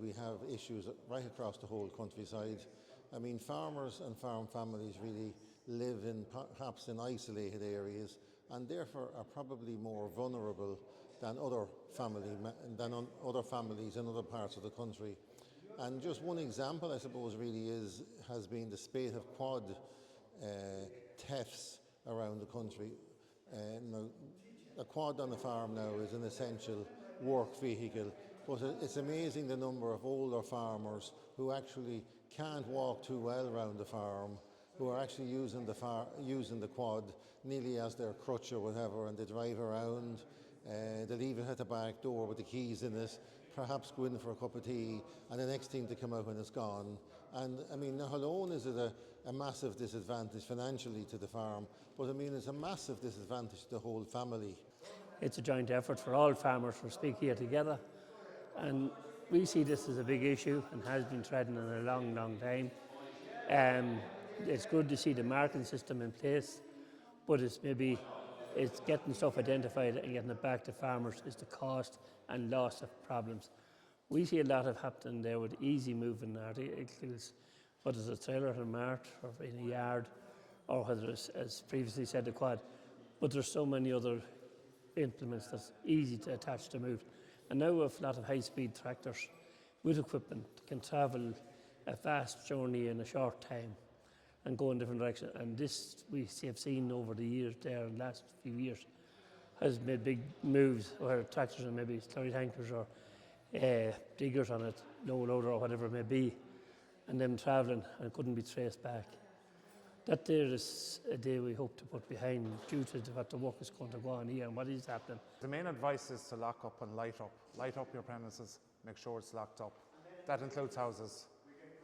we have issues right across the whole countryside. I mean, farmers and farm families really live in perhaps in isolated areas and therefore are probably more vulnerable than other families in other parts of the country. And just one example, I suppose, really has been the spate of quad thefts around the country. Now, a quad on the farm now is an essential work vehicle, but it's amazing the number of older farmers who actually can't walk too well around the farm, who are actually using the quad nearly as their crutch or whatever, and they drive around. They leave it at the back door with the keys in it, perhaps go in for a cup of tea, and the next thing to come out when it's gone. And I mean, not alone is it a massive disadvantage financially to the farm, but I mean, it's a massive disadvantage to the whole family. It's a joint effort for all farmers to speak here together, and we see this as a big issue and has been threatened in a long, long time. It's good to see the marking system in place, but it's getting stuff identified and getting it back to farmers is the cost and loss of problems. We see a lot of happening there with easy moving articles, whether it's a trailer in a mart or in a yard, or whether it's, as previously said, a quad. But there's so many other implements that's easy to attach to move. And now with a lot of high-speed tractors with equipment can travel a vast journey in a short time and go in different directions. And this we have seen over the years there, in the last few years, has made big moves where tractors and maybe slurry tankers or diggers on it, low loader or whatever it may be, and them travelling and couldn't be traced back. That there is a day we hope to put behind due to what the work is going to go on here and what is happening. The main advice is to lock up and light up. Light up your premises, make sure it's locked up. That includes houses.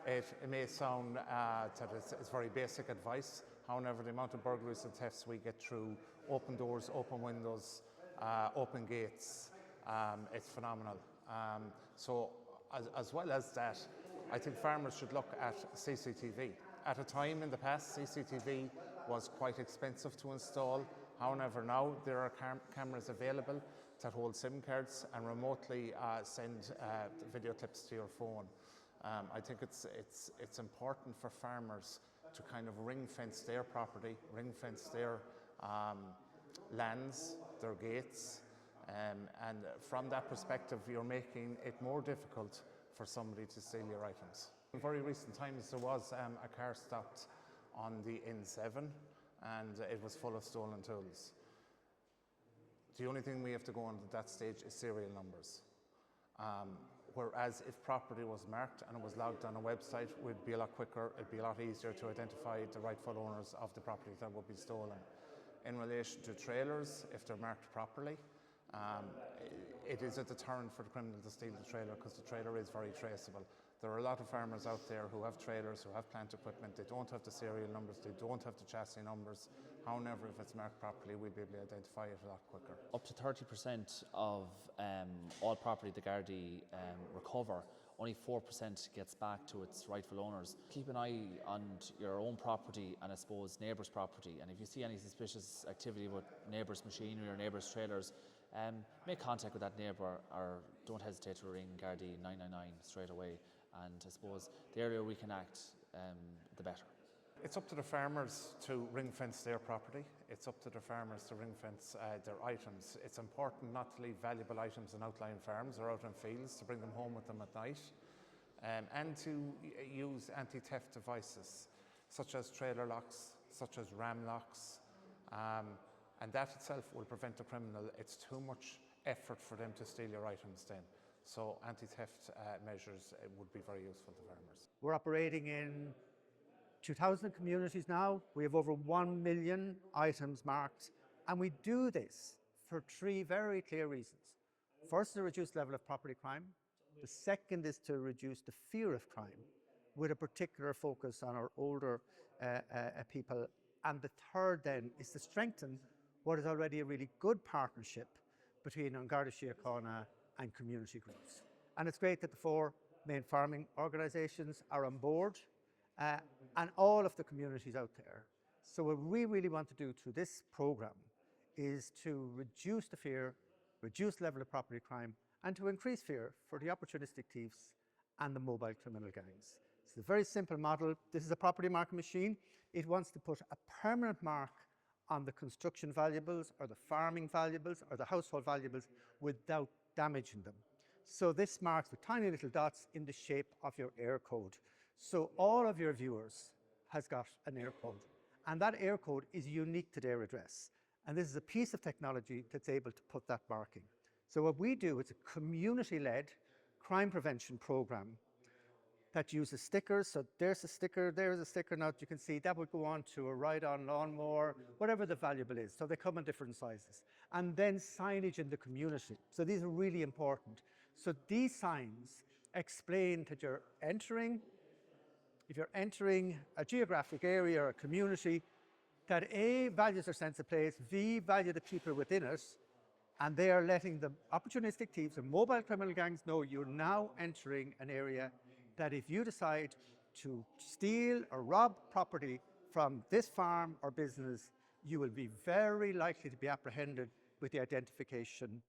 It may sound that it's very basic advice. However, the amount of burglaries and thefts we get through open doors, open windows, open gates, it's phenomenal. So as well as that, I think farmers should look at CCTV. At a time in the past, CCTV was quite expensive to install. However, now there are cameras available that hold SIM cards and remotely send video clips to your phone. I think it's important for farmers to kind of ring fence their property, ring fence their lands, their gates, and from that perspective, you're making it more difficult for somebody to steal your items. In very recent times, there was a car stopped on the N7 and it was full of stolen tools. The only thing we have to go on at that stage is serial numbers. Whereas if property was marked and it was logged on a website, it would be a lot quicker, it'd be a lot easier to identify the rightful owners of the property that would be stolen. In relation to trailers, if they're marked properly, it is a deterrent for the criminal to steal the trailer because the trailer is very traceable. There are a lot of farmers out there who have trailers, who have plant equipment, they don't have the serial numbers, they don't have the chassis numbers. However, if it's marked properly, we'll be able to identify it a lot quicker. Up to 30% of all property the Gardaí recover, only 4% gets back to its rightful owners. Keep an eye on your own property and I suppose neighbours' property, and if you see any suspicious activity with neighbours' machinery or neighbours' trailers, make contact with that neighbour or don't hesitate to ring Gardaí 999 straight away, and I suppose the earlier we can act, the better. It's up to the farmers to ring fence their property. It's up to the farmers to ring fence their items. It's important not to leave valuable items in outlying farms or out in fields, to bring them home with them at night, and to use anti-theft devices such as trailer locks, such as ram locks, and that itself will prevent the criminal. It's too much effort for them to steal your items then. So anti-theft measures would be very useful to farmers. We're operating in 2,000 communities now. We have over 1 million items marked, and we do this for 3 very clear reasons. First, to reduce the level of property crime. The second is to reduce the fear of crime, with a particular focus on our older people. And the third then is to strengthen what is already a really good partnership between Garda Síochána and community groups. And it's great that the 4 main farming organisations are on board, and all of the communities out there. So what we really want to do through this programme is to reduce the fear, reduce the level of property crime, and to increase fear for the opportunistic thieves and the mobile criminal gangs. It's a very simple model. This is a property marking machine. It wants to put a permanent mark on the construction valuables or the farming valuables or the household valuables without damaging them. So this marks with tiny little dots in the shape of your air code. So all of your viewers has got an air code, and that air code is unique to their address. And this is a piece of technology that's able to put that marking. So what we do is a community-led crime prevention program that uses stickers. So there's a sticker, there's a sticker. Now you can see that would go on to a ride-on lawnmower, whatever the valuable is. So they come in different sizes. And then signage in the community. So these are really important. So these signs explain that you're entering, if you're entering a geographic area or a community, that A, values their sense of place, V, value the people within it, and they are letting the opportunistic thieves and mobile criminal gangs know you're now entering an area that if you decide to steal or rob property from this farm or business, you will be very likely to be apprehended with the identification